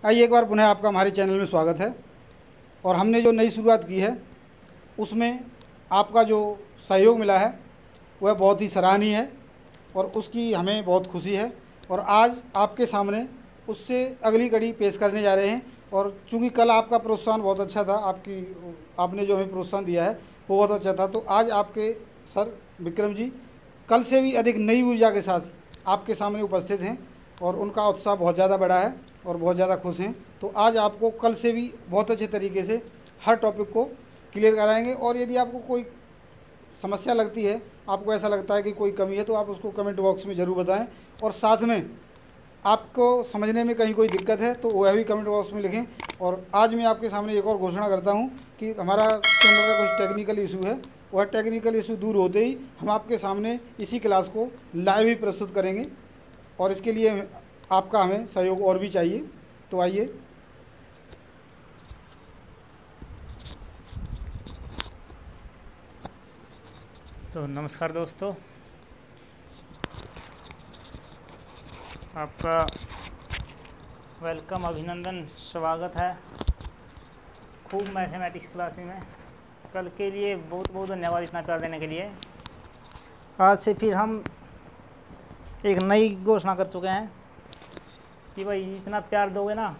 आइए एक बार पुनः आपका हमारे चैनल में स्वागत है। और हमने जो नई शुरुआत की है उसमें आपका जो सहयोग मिला है वह बहुत ही सराहनीय है और उसकी हमें बहुत खुशी है। और आज आपके सामने उससे अगली कड़ी पेश करने जा रहे हैं। और चूँकि कल आपका प्रोत्साहन बहुत अच्छा था, आपने जो हमें प्रोत्साहन दिया है वो बहुत अच्छा था, तो आज आपके सर विक्रम जी कल से भी अधिक नई ऊर्जा के साथ आपके सामने उपस्थित हैं और उनका उत्साह बहुत ज़्यादा बढ़ा है और बहुत ज़्यादा खुश हैं। तो आज आपको कल से भी बहुत अच्छे तरीके से हर टॉपिक को क्लियर कराएंगे। और यदि आपको कोई समस्या लगती है, आपको ऐसा लगता है कि कोई कमी है, तो आप उसको कमेंट बॉक्स में ज़रूर बताएं। और साथ में आपको समझने में कहीं कोई दिक्कत है तो वह भी कमेंट बॉक्स में लिखें। और आज मैं आपके सामने एक और घोषणा करता हूं कि हमारा चैनल का कुछ टेक्निकल इशू है, वह टेक्निकल इशू दूर होते ही हम आपके सामने इसी क्लास को लाइव ही प्रस्तुत करेंगे। और इसके लिए आपका हमें सहयोग और भी चाहिए। तो आइए तो नमस्कार दोस्तों, आपका वेलकम, अभिनंदन, स्वागत है खूब मैथमेटिक्स क्लास में। कल के लिए बहुत बहुत धन्यवाद इतना प्यार देने के लिए। आज से फिर हम एक नई घोषणा कर चुके हैं कि भाई जितना प्यार दोगे ना,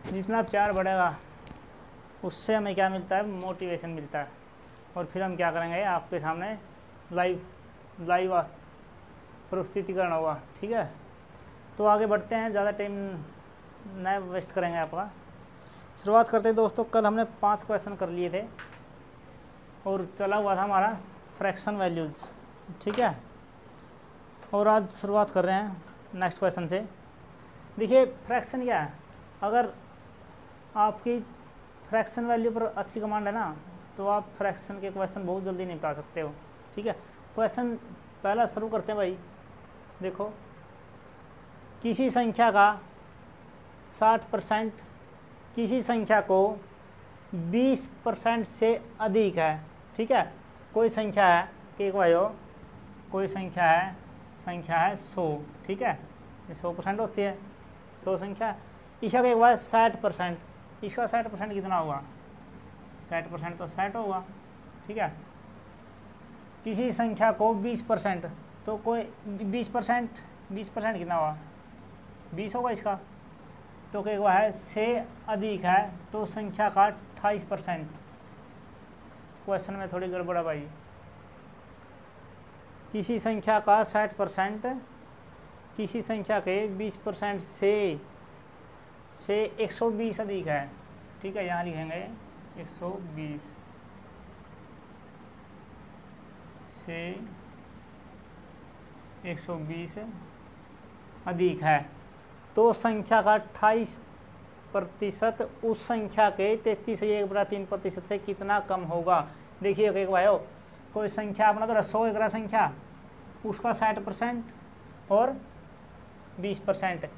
जितना प्यार बढ़ेगा उससे हमें क्या मिलता है, मोटिवेशन मिलता है। और फिर हम क्या करेंगे, आपके सामने लाइव प्रस्तुतिकरण होगा। ठीक है, तो आगे बढ़ते हैं, ज़्यादा टाइम न वेस्ट करेंगे आपका। शुरुआत करते हैं दोस्तों। कल हमने 5 क्वेश्चन कर लिए थे और चला हुआ था हमारा फ्रैक्शन वैल्यूज़। ठीक है, और आज शुरुआत कर रहे हैं नेक्स्ट क्वेश्चन से। देखिए फ्रैक्शन क्या है, अगर आपकी फ्रैक्शन वैल्यू पर अच्छी कमांड है ना, तो आप फ्रैक्शन के क्वेश्चन बहुत जल्दी निपटा सकते हो। ठीक है, क्वेश्चन पहला शुरू करते हैं भाई। देखो, किसी संख्या का 60% किसी संख्या को 20% से अधिक है। ठीक है, कोई संख्या है कि कोई संख्या है 100। ठीक है, ये 100% होती है, 100 संख्या। इसका एक बार 60%, इसका 60% कितना होगा, 60% तो 60 होगा। ठीक है, किसी संख्या को 20%, तो कोई 20% कितना हुआ, 20 होगा इसका। तो क्या हुआ है, से अधिक है तो संख्या का 28%। क्वेश्चन में थोड़ी गड़बड़ है भाई। किसी संख्या का 60% किसी संख्या के 20% से 120 अधिक है। ठीक है, यहाँ लिखेंगे 120 से 120 अधिक है, तो संख्या का 28% उस संख्या के 33.3% से कितना कम होगा। देखिए एक भाई, कोई संख्या अपना तो 100 एक संख्या, उसका 60% और 20%,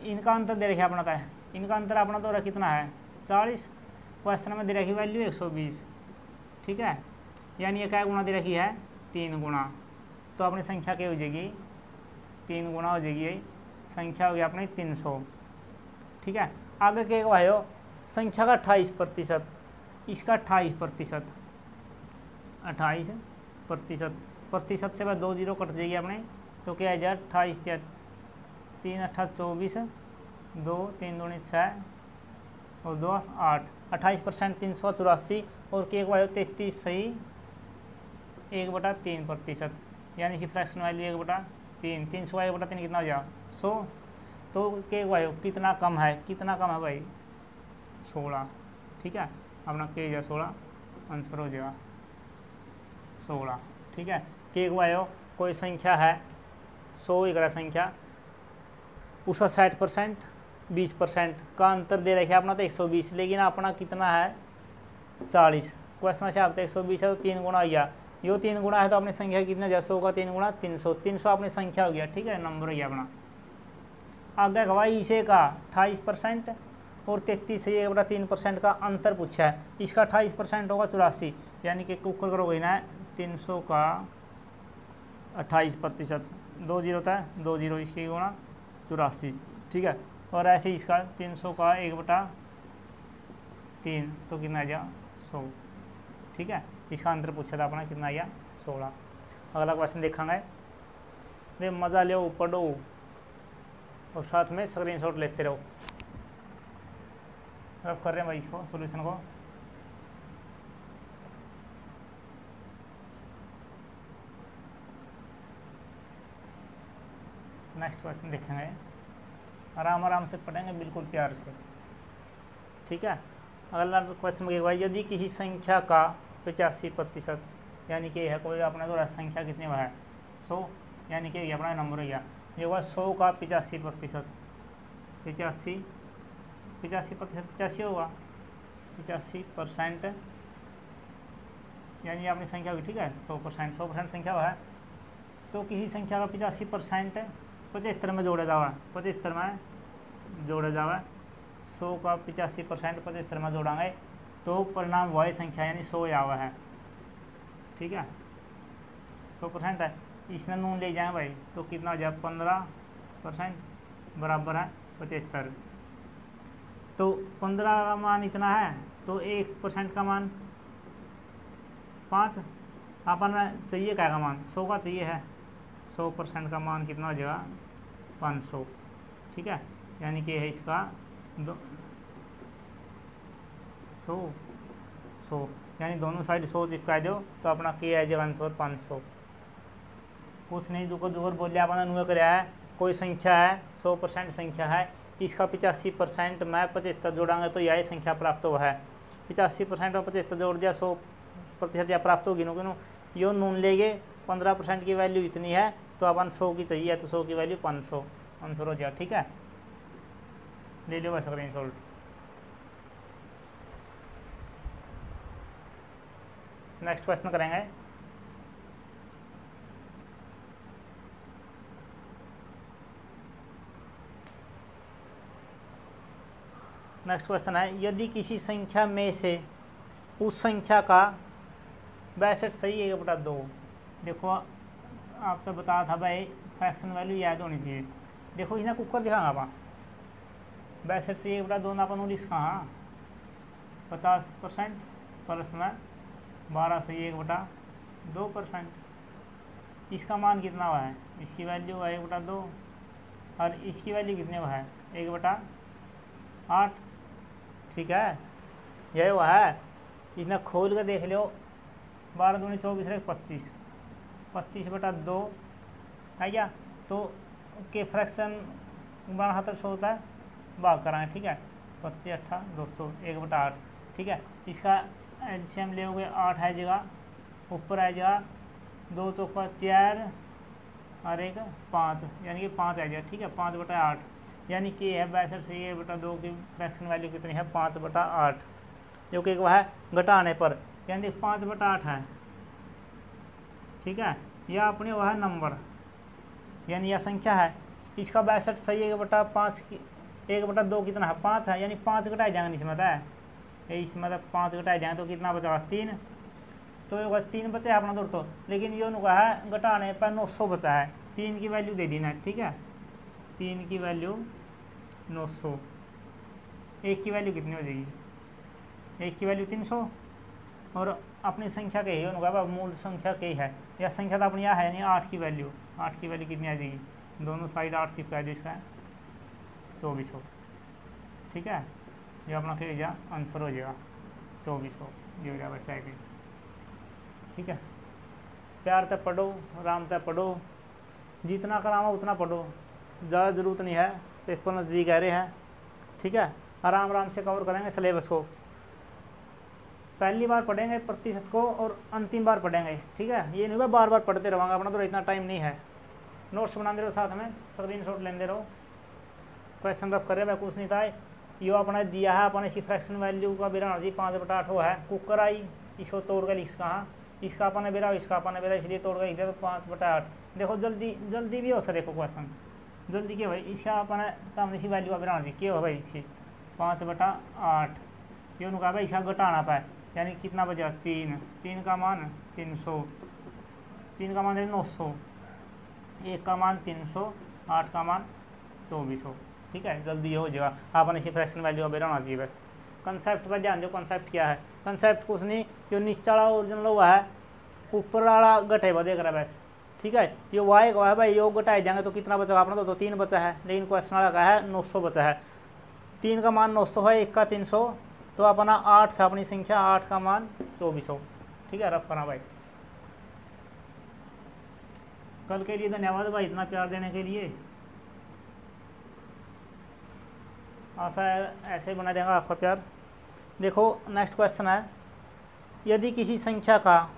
इनका अंतर दे रखा अपना है। इनका अंतर अपना तो कितना है, 40। क्वेश्चन में दे रखी वैल्यू 120। ठीक है, यानी ये क्या गुणा दे रखी है, 3 गुणा। तो अपनी संख्या क्या हो जाएगी, 3 गुणा हो जाएगी, संख्या हो गई अपनी 300। ठीक है, आगे क्या भाई, संख्या का 28%, इसका 28%, 28%, प्रतिशत से 2 जीरो कट जाएगी अपने, तो क्या है 28, 3 8 24, 2 3 दूनी 6 और 2 8, 28% 384। और के भाई 33 सही 1/3%, यानी कि फ्रैक्शन वैल्यू 1/3, 300 1/3 कितना हो जाएगा, 100। तो के भाई कितना कम है, भाई 16। ठीक है, अपना के जा 16, आंसर हो जाएगा 16। ठीक है, के भाई कोई संख्या है 100 एक संख्या, उसका 60% 20% का अंतर दे रखा है अपना तो 120, लेकिन अपना कितना है 40। क्वेश्चन से आपका 120 है तो 3 गुणा गया, यो 3 गुणा है तो अपनी संख्या कितना, 100 का 3 गुणा 300, 300 अपनी संख्या हो गया। ठीक है, नंबर हो गया अपना। आगे गवाही इसे का 28% और 33 से 1/3% का अंतर पूछा है, इसका 28% होगा 84, यानी कि कुकर करोगे ना 300 का 28%, 2 जीरो होता है 2 जीरो, इसकी गुणा 84। ठीक है, और ऐसे इसका 300 का 1/3 तो कितना आ गया 100। ठीक है, इसका आंसर पूछा था अपना कितना आ गया 16। अगला क्वेश्चन देखेंगे। रे मज़ा लो, पढ़ो और साथ में स्क्रीनशॉट लेते रहो। रफ कर रहे हैं भाई इसको सॉल्यूशन को। नेक्स्ट क्वेश्चन देखेंगे, आराम आराम से पढ़ेंगे, बिल्कुल प्यार से। ठीक है, अगला क्वेश्चन में भाई यदि किसी संख्या का 85% यानी कि है कोई अपना जो संख्या कितने हुआ है 100, यानी कि अपना नंबर हो गया ये हुआ 100 का 85%, 85% होगा 85% यानी अपनी संख्या हुई। ठीक है, 100% संख्या हुआ है तो किसी संख्या का 85% 75 में जोड़ा जावा, 75 में जोड़ा जावा। 100 का 85% 75 में जोड़ाएंगे तो परिणाम वही संख्या यानी 100 आवा है। ठीक है, 100% है, इसने नून ले जाए भाई तो कितना हो जाए 15% बराबर है 75। तो 15 का मान इतना है तो 1% का मान 5 अपन चाहिए क्या का मान 100 का चाहिए है। 100% का मान कितना हो जाएगा 500। ठीक है, यानी कि है इसका 100 यानी दोनों साइड 100 चिपका दो तो अपना के आ जाएगा आंसर 500। कुछ नहीं, जो जोर बोलिए अपना अनुय कराया है कोई संख्या है 100% संख्या है, इसका 85% में 75 जोड़ांगे तो यही संख्या प्राप्त हुआ है। 85% और 75 जोड़ दिया 100% या प्राप्त होगी नो यो नून लेंगे 15% की वैल्यू इतनी है तो अपन 100 की चाहिए तो 100 की वैल्यू 500 आंसर हो जाए। ठीक है, ले लो वैसा स्क्रीनशॉट। नेक्स्ट क्वेश्चन करेंगे। नेक्स्ट क्वेश्चन है यदि किसी संख्या में से उस संख्या का 62 सही 1/2। देखो आप तो बताया था भाई फ्रैक्शन वैल्यू याद होनी चाहिए। देखो इसने कुकर दिखागा वहाँ 62 से 1/2 ना अपन इसका हाँ 50% प्लस में 12 से 1/2%। इसका मान कितना हुआ है, इसकी वैल्यू है 1/2 और इसकी वैल्यू कितने हुआ है 1/8। ठीक है, यही हुआ है। इसने खोल कर देख लो 12 दूनी 24 25, 25/2 है क्या, तो के फ्रैक्शन बड़ा हाथ से होता है भाग कराएँ। ठीक है, 25 8 200 1/8। ठीक है, इसका एलसीएम ले 8 है जगह, ऊपर आ जाएगा 2 चौका 4 और 1 5 यानी कि 5 आ जाएगा। ठीक है, 5/8 यानी कि है 62 से 1/2 की फ्रैक्शन वैल्यू कितनी है 5/8, जो कि वह है घटाने पर यानी 5/8 है। ठीक है, यह अपने वह नंबर यानी यह संख्या है, इसका 62 सही 1/5 की 1/2 कितना है 5 है, यानी 5 घटाए जाएंगे इसमें है इसमें 5 घटाए जाएंगे तो कितना बचा 3, तो ये 3 बचा है अपना दूर तो, लेकिन ये उनका है घटाने पर 900 बचा है। 3 की वैल्यू दे देना। ठीक है, 3 की वैल्यू 900, 1 की वैल्यू कितनी हो जाएगी 1 की वैल्यू 300 और अपनी संख्या के ही उनका मूल संख्या के ही है, यह संख्या तो अपनी यह है नहीं 8 की वैल्यू कितनी आ जाएगी, दोनों साइड 8 चिपका दो इसका 2400। ठीक है, ये अपना फिर जा आंसर हो जाएगा 2400, ये हो जाएगा वैसा है। ठीक है, प्यार से पढ़ो, आराम से पढ़ो, जितना करामा उतना पढ़ो, ज़्यादा ज़रूरत नहीं है, पेपर नज़दीक आ रहे हैं। ठीक है, आराम आराम से कवर करेंगे सिलेबस को, पहली बार पढ़ेंगे प्रतिशत को और अंतिम बार पढ़ेंगे। ठीक है, ये नहीं बार बार पढ़ते रहेंगे, अपना तो इतना टाइम नहीं है। नोट्स बनाते रहो, साथ में स्क्रीनशॉट लेते रहो, क्वेश्चन रफ कर रहे हैं कुछ नहीं था। यो अपने दिया है अपने इसी फ्रैक्शन वैल्यू का बेरा जी 5/8 है, कुकर आई इसको तोड़ कर लिख कहाँ, इसका अपने बेरा इसका अपने बेरा इसलिए तोड़ कर लिख दिया तो 5/8। देखो जल्दी भी हो सकता, देखो क्वेश्चन जल्दी क्या भाई, इसका अपने सामने सी वैल्यू का बेरा जी क्या हो भाई इसकी 5/8, क्यों कहा भाई इसका घटाना पाए यानी कितना बचा 3 का मान 300, 3 का मान 900, 1 का मान 300, 8 का मान 2400। ठीक है, जल्दी हो जाएगा। आपने इसी फ्रैक्शन वैल्यू का बेरा होना चाहिए बस। कंसेप्ट पर ध्यान दो, कंसेप्ट क्या है? कंसेप्ट कुछ नहीं, जो नीचे वाला ओरिजिनल हुआ है ऊपर वाला घटे हुआ देख रहा है बस, ठीक है। ये वाई का है भाई, योग घटाए जाएंगे तो कितना बचेगा अपना? तो 3 बचा है, लेकिन क्वेश्चन वाला का है 900 बचा है। 3 का मान 900 है, 1 का 300, तो अपना 8 से अपनी संख्या, 8 का मान 2400, ठीक है। रफ करना भाई। कल के लिए धन्यवाद भाई, इतना प्यार देने के लिए। आशा है ऐसे बना देगा आपका प्यार। देखो नेक्स्ट क्वेश्चन है, यदि किसी संख्या का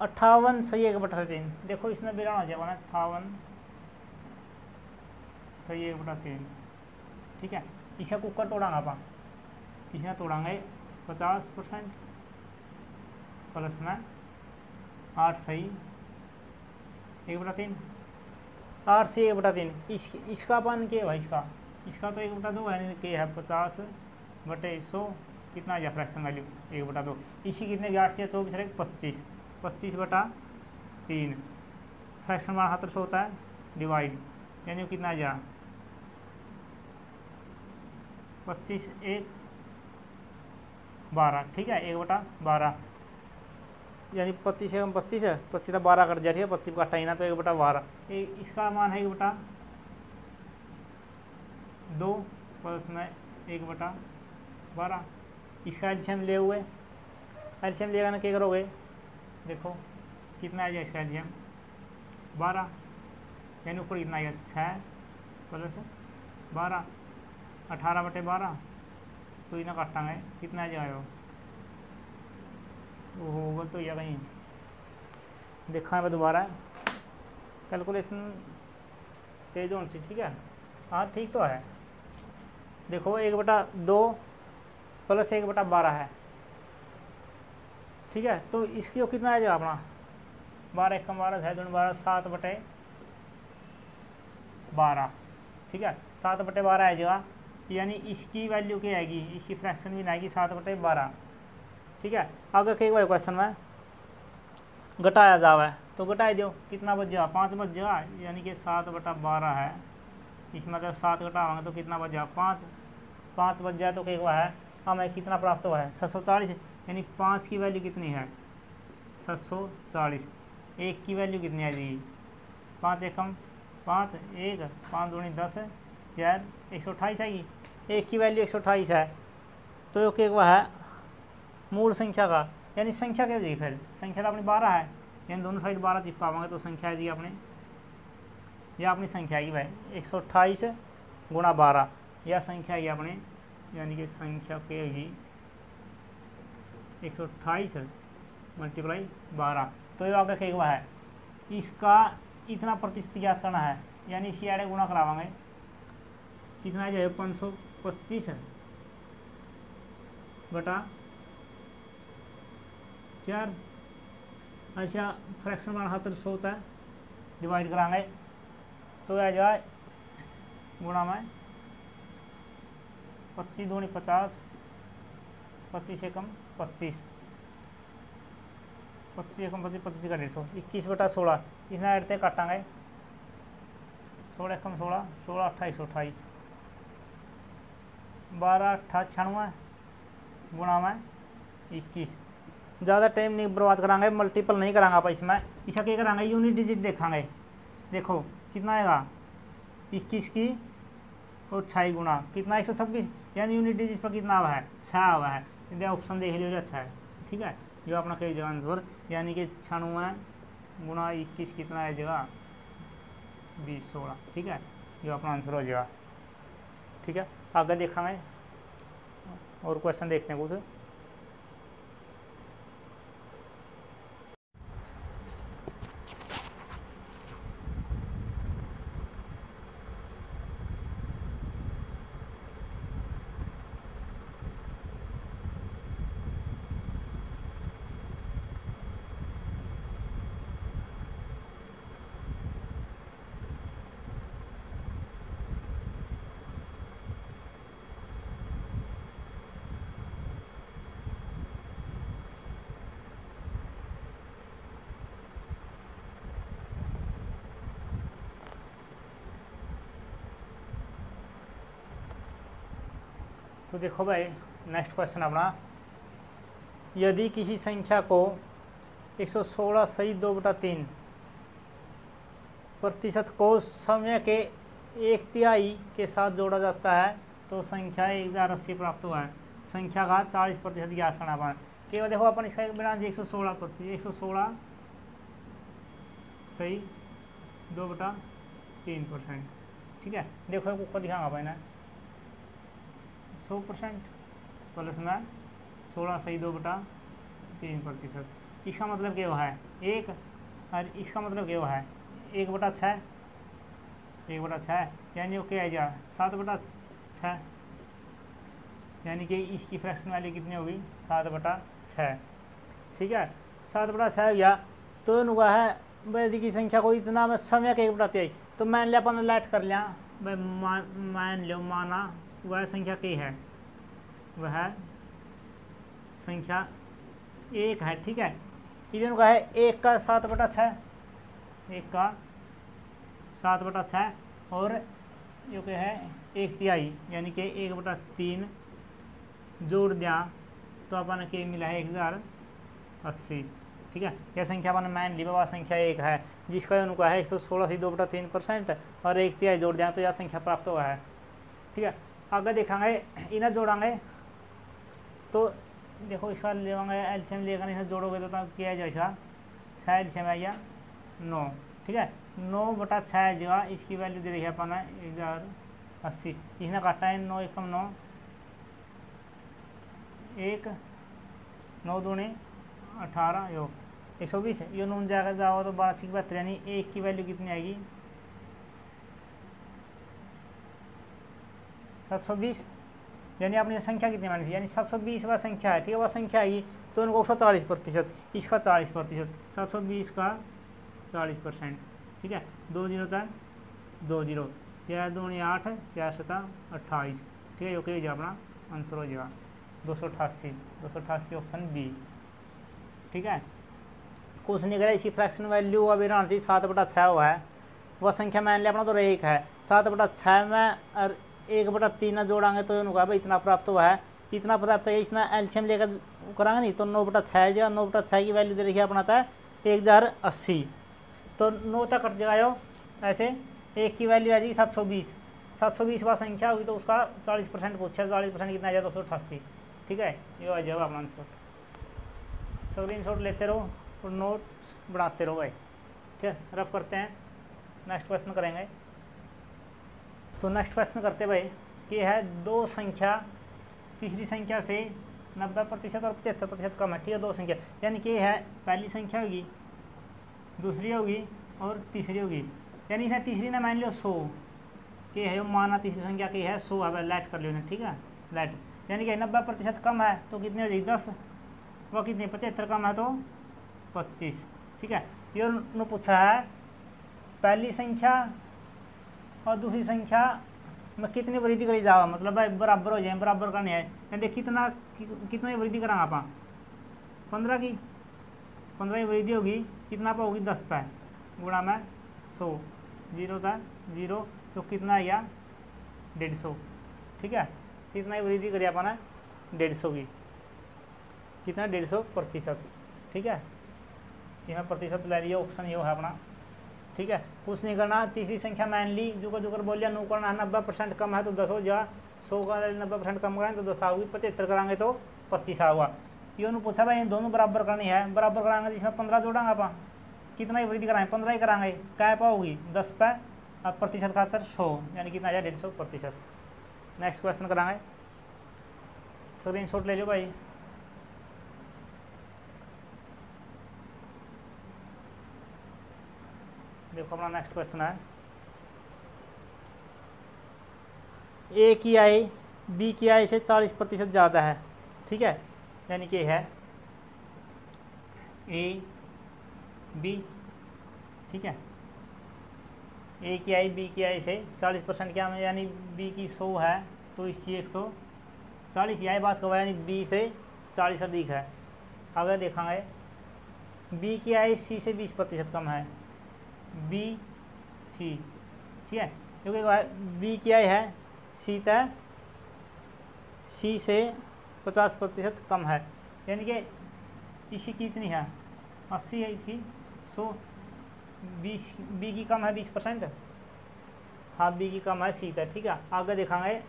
58 सही 1/3, देखो इसमें बेरा होना चाहिए 58 सही 1/3, ठीक है। इसका कुकर तोड़ांगे आप, इसमें तोड़ांगे 50% प्लस में 8 सही 1/3, 8 से 1/3। इसका अपन के भाई, इसका तो 1/2 है, के है 50/100, कितना आ फ्रैक्शन वैल्यू 1/2। इसी कितने 8 के 24 है 25, 25/3। फ्रैक्शन मान 700 होता है, डिवाइड यानी कितना आ जा 25 1 12, ठीक है। 1/12 यानी 25 है 25 है, 25 12 कट जाए, ठीक है। 25 का 8 ना तो 1/12। इसका मान है 1/2 प्लस में 1/12। इसका एल्शियम ले हुए, एल्शियम लेगा ना क्या करोगे? देखो कितना आ जाए इसका एल्शियम 12, यानी ऊपर कितना आ गया 6 प्लस 12, 18/12। तो इन्हें काटांगे कितना आ जाएगा? वो होगा तो या कहीं देखा है दोबारा, कैलकुलेशन तेज होनी चाहिए, ठीक है। हाँ ठीक तो है। देखो 1/2 प्लस 1/12 है, ठीक है। तो इसकी कितना आ जाएगा अपना 12 1 12 6 2 12, 7/12, ठीक है। 7/12 आ जाएगा, यानी इसकी वैल्यू क्या आएगी? इसकी फ्रैक्शन भी आएगी 7/12, ठीक है। आगे कई बार क्वेश्चन में घटाया जावा है तो घटाई दो, कितना बच जाएगा? 5 बच जाएगा, यानी कि 7/12 है। इसमें मतलब 7 घटावाएंगे तो कितना बच जाएगा? 5 बच जाए तो क्या हुआ है हमें कितना प्राप्त हुआ है? 640, यानी 5 की वैल्यू कितनी है? 640। 1 की वैल्यू कितनी आ जाएगी? 5 एकम 5 1 5 दूनी 10 4 128 आएगी। 1 की वैल्यू 128 है, तो क्या हुआ है मूल संख्या का, यानी संख्या क्या हो जाएगी? फिर संख्या तो अपनी 12 है, यानी दोनों साइड 12 चिपकावाएंगे तो संख्या आ जाएगी अपने, यह अपनी संख्या आएगी भाई 128 गुणा 12, यह संख्या आएगी अपने, यानी कि संख्या क्या होगी 128 मल्टीप्लाई 12। तो ये आपका क्या हुआ है? इसका इतना प्रतिशत ज्ञात करना है, यानी इसकी आड़े गुणा करावाएंगे, कितना जो है 525 बटा 4। अच्छा फ्रैक्शन मान 700 होता है, डिवाइड कराएंगे तो आ जाए गुणा में 25 दूनी 50, 25 एकम 25, 25 एकम 25, 25 का 150, 21/16। इसमें ऐडते काटांगे 16 एकम 16, 16 28 28, 12 8 96 गुणा में 21। ज़्यादा टाइम नहीं बर्बाद कराएंगे, मल्टीपल नहीं कराएंगे आप इसमें। इसका क्या कराएंगे? यूनिट डिजिट देखाएंगे। देखो कितना आएगा 21 की और 6 गुणा कितना 126, यानी यूनिट डिजिट पर कितना हुआ है? 6 हुआ है। इसलिए ऑप्शन देख लीजिए अच्छा है, ठीक है। जो अपना कई जगह आंसर, यानी कि 96 गुणा 21 कितना है जगह 20 16, ठीक है। जो अपना आंसर हो जाएगा, ठीक है। आगे देखाएंगे और क्वेश्चन देखते हैं कुछ। तो देखो भाई नेक्स्ट क्वेश्चन अपना, यदि किसी संख्या को 116 सही 2/3 प्रतिशत को समय के 1/3 के साथ जोड़ा जाता है तो संख्या 1080 प्राप्त हुआ है। संख्या का 40% ज्ञात करना पाए। केवल देखो अपन इसका एक बना 116 सही 2/3%। ठीक है, देखो ऊपर दिखाऊंगा भाई ना 100% प्लस में 16 सही 2/3%। इसका मतलब क्या है 1, और इसका मतलब क्या है 1/6, 1/6 यानी वो क्या आ जाएगा 7/6, यानी कि इसकी फ्रैक्शन वैल्यू कितनी होगी 7/6। ठीक है, 7/6 हो गया। तो इनका है यदि की संख्या को इतना में समय के 1/3, तो मान लिया अपन लाइट कर लिया भाई, मान लो माना वह संख्या क्या है, वह संख्या 1 है। ठीक है, इधर का है 1 का 7/6, 1 का 7/6 और जो क्या है 1/3 यानी कि 1/3 जोड़ दिया तो अपन के मिला है 1080। ठीक है, यह संख्या अपन मान ली वह संख्या 1 है जिसका उनका है 116 से 2/3% और 1/3 जोड़ दिया तो यह संख्या प्राप्त हुआ है। ठीक है, अगर देखेंगे इन्हें जोड़ेंगे तो देखो इसका लेंगे एलसीएम लेकर इन्हें जोड़ोगे तो क्या जाएगा 6 एलसीएम आएगा 9। ठीक है, 9/6 जगह इसकी वैल्यू दे रही है अपन 1080। इसने काटा है 9 एकम 9, 1 9 दूनी 18 यो 120 यो 9 जाकर जाओ तो 12 की 72 यानी 1 की वैल्यू कितनी आएगी 720। यानी आपने संख्या कितनी मानी थी यानी 720 वह संख्या है। ठीक है, वह संख्या आएगी तो उनको 140%, इसका 40%, 720 का 40%। ठीक है, 2 0 था 2 0, 4 दूनी 8, 4 7 28। ठीक है, ओके अपना आंसर हो जाएगा 288 ऑप्शन बी। ठीक है, कुछ नहीं करे, इसकी फ्रैक्शन वैल्यू अभी रहना चाहिए 7/6 हुआ है। वह संख्या मान लिया अपना तो 1 है, 7/6 में और 1/3 जोड़ांगे तो उनका भाई इतना प्राप्त हुआ है, इतना प्राप्त है। इसना एलसीएम लेकर करांगे नहीं तो 9/6 जगह 9/6 की वैल्यू दे रही है अपना था 1080, तो 9 तक कट जाएगा ऐसे 1 की वैल्यू आ जाएगी 720। 720 वह संख्या होगी तो उसका 40% पूछा, 40% कितना आ जाए 288। ठीक है, ये आ जाएगा अपना आंसर। स्क्रीनशॉट लेते रहो और नोट्स बनाते रहो भाई। ठीक है, रफ करते हैं, नेक्स्ट क्वेश्चन करेंगे। तो नेक्स्ट क्वेश्चन करते भाई कि है दो संख्या तीसरी संख्या से 90% और 75% कम है। ठीक है, दो संख्या यानी कि है पहली संख्या होगी, दूसरी होगी और तीसरी होगी। यानी है तीसरी ना मान लो 100 के है, माना तीसरी संख्या की है 100 है, लाइट कर लो। ठीक है, लाइट यानी कि 90% कम है तो कितनी हो जाएगी 10, वह कितनी 75 कम है तो 25। ठीक है, ये उन्होंने पूछा है पहली संख्या और दूसरी संख्या में कितनी वृद्धि करी जाओ, मतलब भाई बराबर हो जाए, बराबर करनी है। यानी कितना वृद्धि करांगा आप 15 की 15 की वृद्धि होगी, कितना पर होगी 10 पे गुणा में 100, 0 था 0 तो कितना आएगा 150। ठीक है, कितना ही वृद्धि करी अपन 150 की, कितना 150%। ठीक है, यहाँ प्रतिशत ले लिया, ऑप्शन ये है अपना। ठीक है, कुछ नहीं करना, तीसरी संख्या मान ली जो कर बोलिया नो करना है, 90% कम है तो 10 हो जा, 100 का 90% कम कराएंगे तो 10 आओगी, 75 कराएंगे तो 25 आऊगा। ये उन्होंने पूछा भाई दोनों बराबर करनी है, बराबर कराएंगे जिसमें 15 जोड़ेंगे आप, कितना ही वृद्धि कराएंगे 15 ही कराएंगे, क्या पे होगी 10 पे, अब प्रतिशत खातर 100 यानी कितना आ जाए 150%। नेक्स्ट क्वेश्चन कराएंगे, स्क्रीनशॉट ले लो भाई। देखो अपना नेक्स्ट क्वेश्चन है, ए की आई बी की आई से 40% ज़्यादा है। ठीक है, यानी कि है ए बी। ठीक है, ए की आई बी की आई से 40% क्या है, यानी बी की 100 है तो इसकी 140, यही बात कहो यानी बी से 40 अधिक है। अगर देखेंगे बी की आई सी से 20% कम है, बी सी। ठीक है, क्योंकि बी की आई है सी तय सी से 50% कम है, यानी कि इसी की कितनी है 80 है इसकी, सो बी की कम है 20%, हाँ बी की कम है सी का। ठीक है, आगे देखेंगे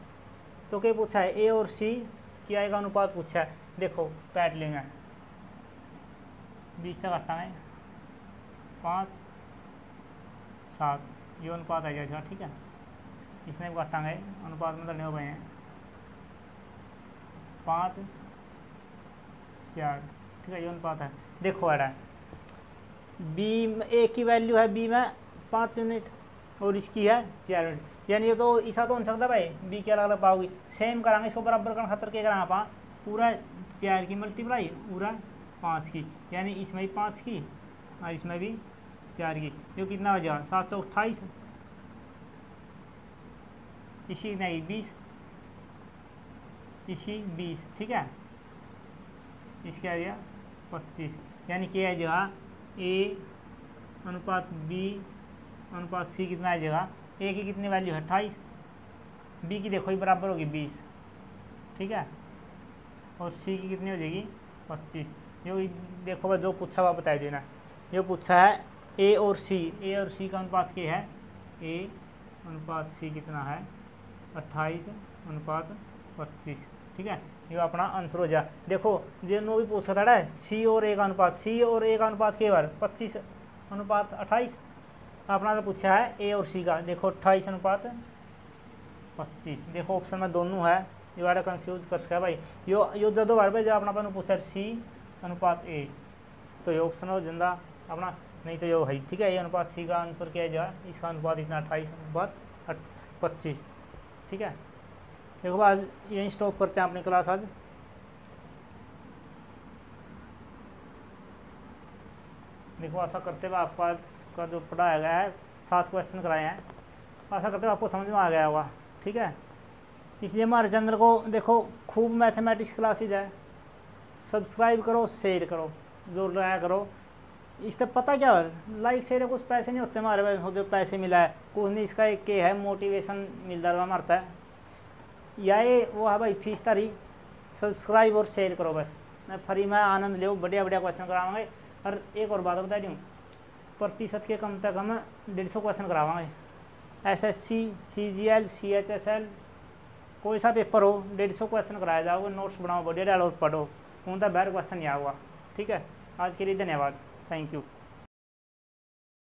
तो क्या पूछा है, ए और सी की आय का अनुपात पूछा है। देखो पैट लेंगे 20 तक हटाएंगे 5 7 ये अनुपात आ जाएगा। ठीक है, इसमें भी घटाएंगे अनुपात में तो हो गए हैं 5 4। ठीक है, ये अनुपात है। देखो आ रहा है बी ए की वैल्यू है बी में 5 यूनिट और इसकी है 4 यूनिट, यानी ये तो ऐसा तो हो सकता भाई बी की अलग अलग पाओगी। सेम कराएंगे, इसको बराबर करने खातर क्या कराएंगे आप, पूरा 4 की मल्टीप्लाई पूरा 5 की, यानी इसमें भी 5 की और इसमें भी 4 की, जो कितना हो जाएगा 728, इसी नहीं 20, इसी 20। ठीक है, इसके आ गया 25, यानी क्या है जगह ए अनुपात बी अनुपात सी कितना है जगह, ए की कितनी वैल्यू है 28, बी की देखो ये बराबर होगी 20। ठीक है, और सी की कितनी हो जाएगी 25। जो देखो भाई जो पूछा हुआ बता देना, जो पूछा है ए और सी का अनुपात क्या है, ए अनुपात सी कितना है 28 अनुपात 25। ठीक है, ये अपना आंसर हो जाए। देखो जो भी पूछा था सी और ए का अनुपात के बार 25 अनुपात 28, अपना तो पूछा है ए और सी का, देखो 28 अनुपात 25। देखो ऑप्शन में दोनों है, ये वाला कंफ्यूज कर सका भाई, यो जदों बार भाई जो अपना अपन पूछा सी अनुपात ए, तो ये ऑप्शन हो जिंदा अपना, नहीं तो यो है। ठीक है, ए अनुपात सी का आंसर क्या है जाए, इसका अनुपात इतना 28 अनुपात 25। ठीक है, देखो आज यहीं स्टॉप करते हैं अपनी क्लास आज। देखो आशा करते हुए आपका आज का जो पढ़ाया गया है 7 क्वेश्चन कराए हैं, आशा करते हुए आपको समझ में आ गया होगा। ठीक है, इसलिए हमारे चैनल को देखो खूब मैथमेटिक्स क्लासेज है, सब्सक्राइब करो शेयर करो जोर लगाया करो। इससे पता क्या है लाइक शेयर कुछ पैसे नहीं होते हमारे पास, जो पैसे मिला है कुछ नहीं, इसका एक के है मोटिवेशन मिलता रहा मरता है, या ये वो है भाई फीस तारी, सब्सक्राइब और शेयर करो बस, मैं फ्री में आनंद लो, बढ़िया बढ़िया क्वेश्चन करावाएंगे। और एक और बात बता दूँ, प्रतिशत के कम तक हम 150 क्वेश्चन करावाएंगे, SSC CGL CHSL कोई सा पेपर हो 150 क्वेश्चन कराया जाओगे, नोट्स बनाओ बढ़िया डालो और पढ़ो, कौन सा बैर क्वेश्चन नहीं आऊगा। ठीक है, आज के लिए धन्यवाद, थैंक यू।